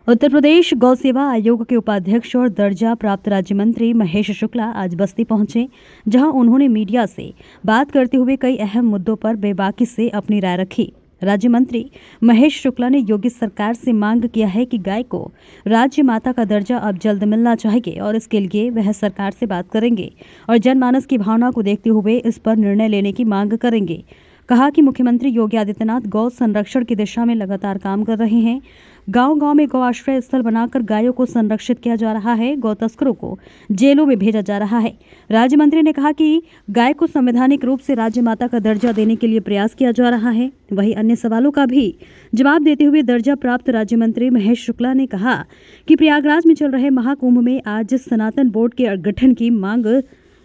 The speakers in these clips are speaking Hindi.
उत्तर प्रदेश गौ सेवा आयोग के उपाध्यक्ष और दर्जा प्राप्त राज्य मंत्री महेश शुक्ला आज बस्ती पहुंचे, जहां उन्होंने मीडिया से बात करते हुए कई अहम मुद्दों पर बेबाकी से अपनी राय रखी। राज्य मंत्री महेश शुक्ला ने योगी सरकार से मांग किया है कि गाय को राज्य माता का दर्जा अब जल्द मिलना चाहिए और इसके लिए वह सरकार से बात करेंगे और जनमानस की भावना को देखते हुए इस पर निर्णय लेने की मांग करेंगे। कहा कि मुख्यमंत्री योगी आदित्यनाथ गौ संरक्षण की दिशा में लगातार काम कर रहे हैं। गांव-गांव में गौ आश्रय स्थल बनाकर गायों को संरक्षित किया जा रहा है, गौ तस्करों को जेलों में भेजा जा रहा है। राज्य मंत्री ने कहा कि गाय को संवैधानिक रूप से राज्य माता का दर्जा देने के लिए प्रयास किया जा रहा है। वहीं अन्य सवालों का भी जवाब देते हुए दर्जा प्राप्त राज्य मंत्री महेश शुक्ला ने कहा कि प्रयागराज में चल रहे महाकुंभ में आज सनातन बोर्ड के गठन की मांग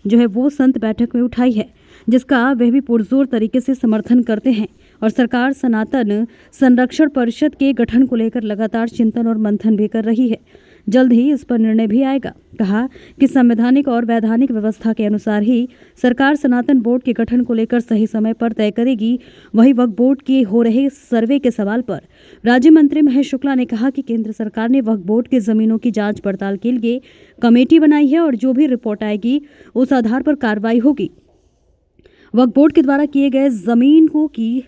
वो संत बैठक में उठाई है, जिसका वह भी पुरजोर तरीके से समर्थन करते हैं और सरकार सनातन संरक्षण परिषद के गठन को लेकर लगातार चिंतन और मंथन भी कर रही है। जल्द ही इस पर निर्णय भी आएगा। कहा कि संवैधानिक और वैधानिक व्यवस्था के अनुसार ही सरकार सनातन बोर्ड के गठन को लेकर सही समय पर तय करेगी। वहीं वक्फ बोर्ड के हो रहे सर्वे के सवाल पर राज्य मंत्री महेश शुक्ला ने कहा कि केंद्र सरकार ने वक्फ बोर्ड के जमीनों की जांच पड़ताल के लिए कमेटी बनाई है और जो भी रिपोर्ट आएगी उस आधार पर कार्रवाई होगी। वक्फ बोर्ड के द्वारा किए गए जमीन को की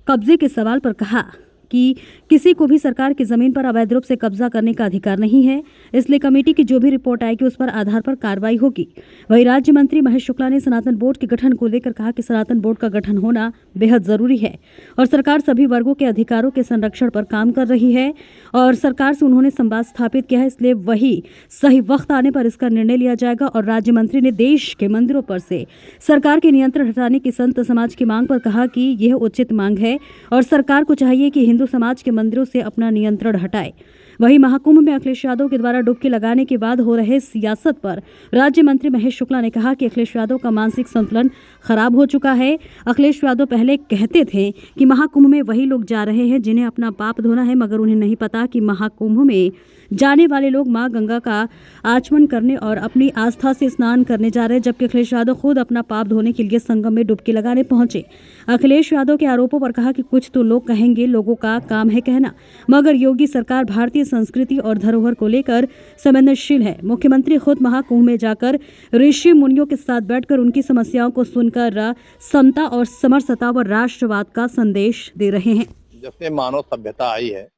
कब्जे के सवाल पर कहा कि किसी को भी सरकार की जमीन पर अवैध रूप से कब्जा करने का अधिकार नहीं है, इसलिए कमेटी की जो भी रिपोर्ट आएगी उस पर आधार पर कार्रवाई होगी। वहीं राज्य मंत्री महेश शुक्ला ने सनातन बोर्ड के गठन को लेकर कहा कि सनातन बोर्ड का गठन होना बेहद जरूरी है और सरकार सभी वर्गों के अधिकारों के संरक्षण पर काम कर रही है और सरकार से उन्होंने संवाद स्थापित किया है, इसलिए वही सही वक्त आने पर इसका निर्णय लिया जाएगा। और राज्य मंत्री ने देश के मंदिरों पर से सरकार के नियंत्रण हटाने की संत समाज की मांग पर कहा कि यह उचित मांग है और सरकार को चाहिए कि हिंदू समाज के मंदिरों से अपना नियंत्रण हटाए। वहीं महाकुंभ में अखिलेश यादव के द्वारा डुबकी लगाने के बाद हो रहे सियासत पर राज्य मंत्री महेश शुक्ला ने कहा कि अखिलेश यादव का मानसिक संतुलन खराब हो चुका है। अखिलेश यादव पहले कहते थे कि महाकुंभ में वही लोग जा रहे हैं जिन्हें अपना पाप धोना है, मगर उन्हें नहीं पता कि महाकुंभ में जाने वाले लोग मां गंगा का आचमन करने और अपनी आस्था से स्नान करने जा रहे हैं, जबकि अखिलेश यादव खुद अपना पाप धोने के लिए संगम में डुबकी लगाने पहुंचे। अखिलेश यादव के आरोपों पर कहा कि कुछ तो लोग कहेंगे, लोगों का काम है कहना, मगर योगी सरकार भारतीय संस्कृति और धरोहर को लेकर संवेदनशील है। मुख्यमंत्री खुद महाकुंभ में जाकर ऋषि मुनियों के साथ बैठकर उनकी समस्याओं को सुनकर समता और समरसता व राष्ट्रवाद का संदेश दे रहे हैं। जब से मानव सभ्यता आई है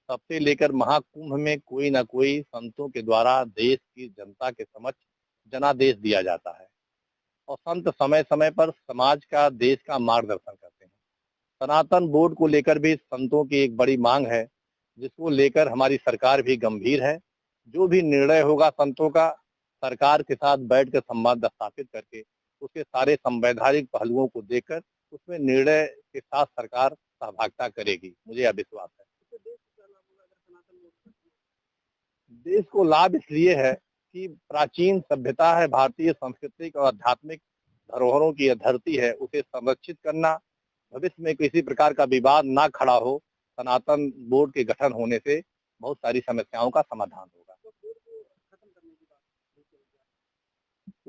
तब से लेकर महाकुंभ में कोई न कोई संतों के द्वारा देश की जनता के समक्ष जनादेश दिया जाता है और संत समय समय पर समाज का, देश का मार्गदर्शन करते हैं। सनातन बोर्ड को लेकर भी संतों की एक बड़ी मांग है, जिसको लेकर हमारी सरकार भी गंभीर है। जो भी निर्णय होगा संतों का, सरकार के साथ बैठकर संवाद स्थापित करके उसके सारे संवैधानिक पहलुओं को देखकर उसमें निर्णय के साथ सरकार सहभागिता करेगी। मुझे यह विश्वास है। देश को लाभ इसलिए है कि प्राचीन सभ्यता है, भारतीय सांस्कृतिक और आध्यात्मिक धरोहरों की धरती है, उसे संरक्षित करना, भविष्य में किसी प्रकार का विवाद ना खड़ा हो, सनातन बोर्ड के गठन होने से बहुत सारी समस्याओं का समाधान होगा।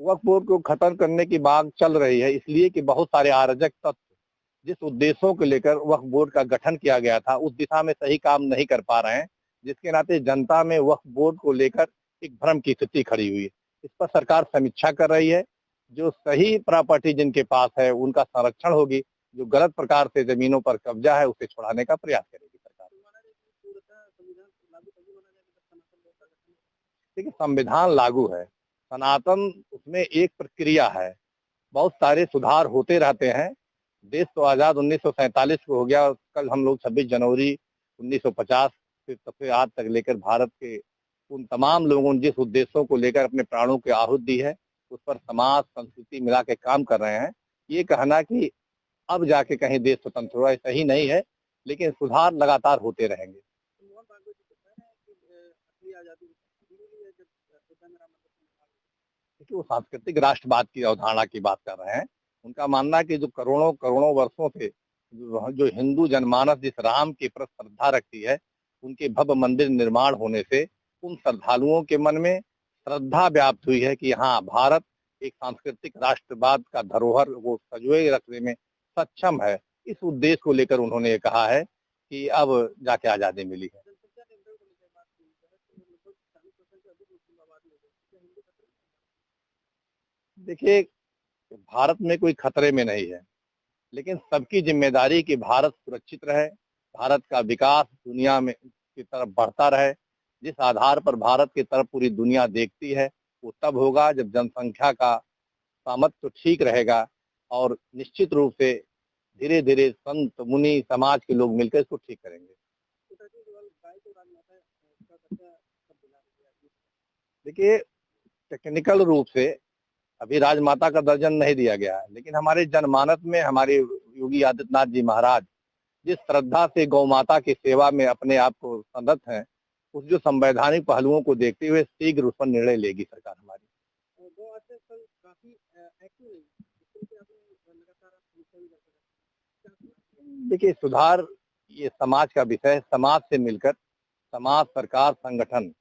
वक्फ बोर्ड को खत्म करने की बात चल रही है, इसलिए कि बहुत सारे अराजक तत्व जिस उद्देश्यों को लेकर वक्फ बोर्ड का गठन किया गया था उस दिशा में सही काम नहीं कर पा रहे हैं, जिसके नाते जनता में वक्फ बोर्ड को लेकर एक भ्रम की स्थिति खड़ी हुई है। इस पर सरकार समीक्षा कर रही है। जो सही प्रॉपर्टी जिनके पास है उनका संरक्षण होगी, जो गलत प्रकार से जमीनों पर कब्जा है उसे छुड़ाने का प्रयास करेगी सरकार। देखिए, संविधान लागू है, सनातन उसमें एक प्रक्रिया है, बहुत सारे सुधार होते रहते हैं। देश तो आजाद 1947 को हो गया और कल हम लोग 26 जनवरी 1950 से तब से आज तक लेकर भारत के उन तमाम लोगों ने जिस उद्देश्यों को लेकर अपने प्राणों की आहुति दी है उस पर समाज संस्कृति मिला के काम कर रहे हैं। ये कहना कि अब जाके कहीं देश स्वतंत्र हुआ, ऐसा ही नहीं है, लेकिन सुधार लगातार होते रहेंगे। क्योंकि वो सांस्कृतिक राष्ट्रवाद की अवधारणा की बात कर रहे हैं। उनका मानना है कि जो करोड़ों करोड़ों वर्षों से जो हिंदू जनमानस जिस राम के प्रति श्रद्धा रखती है, उनके भव्य मंदिर निर्माण होने से उन श्रद्धालुओं के मन में श्रद्धा व्याप्त हुई है कि हाँ, भारत एक सांस्कृतिक राष्ट्रवाद का धरोहर वो संजोए रखने में सक्षम है। इस उद्देश्य को लेकर उन्होंने कहा है कि अब जाके आजादी मिली है। देखिए, भारत में कोई खतरे में नहीं है, लेकिन सबकी जिम्मेदारी कि भारत सुरक्षित रहे, भारत का विकास दुनिया में की तरफ बढ़ता रहे। जिस आधार पर भारत की तरफ पूरी दुनिया देखती है, वो तब होगा जब जनसंख्या का सामर्थ्य ठीक रहेगा और निश्चित रूप से धीरे-धीरे संत, मुनि, समाज के लोग मिलकर इसको ठीक करेंगे। देखिए, टेक्निकल रूप से अभी राजमाता का दर्जन नहीं दिया गया है, लेकिन हमारे जनमानस में हमारे योगी आदित्यनाथ जी महाराज जिस श्रद्धा से गौ माता की सेवा में अपने आप को संलग्न हैं, उस जो संवैधानिक पहलुओं को देखते हुए शीघ्र उस पर निर्णय लेगी सरकार हमारी। देखिए, सुधार ये समाज का विषय है। समाज से मिलकर समाज, सरकार, संगठन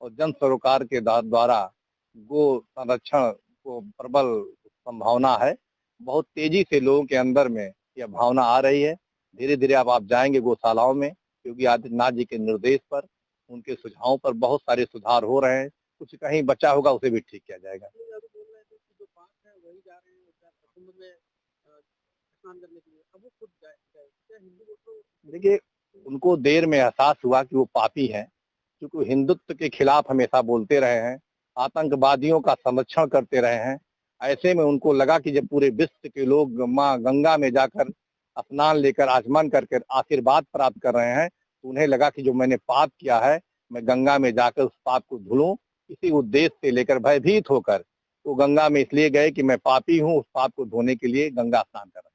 और जन सरोकार के द्वारा गो संरक्षण को प्रबल संभावना है। बहुत तेजी से लोगों के अंदर में यह भावना आ रही है। धीरे-धीरे अब आप जाएँगे गौशालाओं में, योगी आदित्यनाथ जी के निर्देश पर, उनके सुझावों पर बहुत सारे सुधार हो रहे हैं। कुछ कहीं बचा होगा उसे भी ठीक किया जाएगा। देखिए, उनको देर में एहसास हुआ कि वो पापी हैं, क्योंकि वो हिंदुत्व के खिलाफ हमेशा बोलते रहे हैं, आतंकवादियों का संरक्षण करते रहे हैं। ऐसे में उनको लगा कि जब पूरे विश्व के लोग माँ गंगा में जाकर स्नान लेकर आचमन करके आशीर्वाद प्राप्त कर रहे हैं, तो उन्हें लगा कि जो मैंने पाप किया है, मैं गंगा में जाकर उस पाप को धुलूं। इसी उद्देश्य से लेकर भयभीत होकर वो गंगा में इसलिए गए कि मैं पापी हूँ, उस पाप को धोने के लिए गंगा स्नान कर रहे हैं।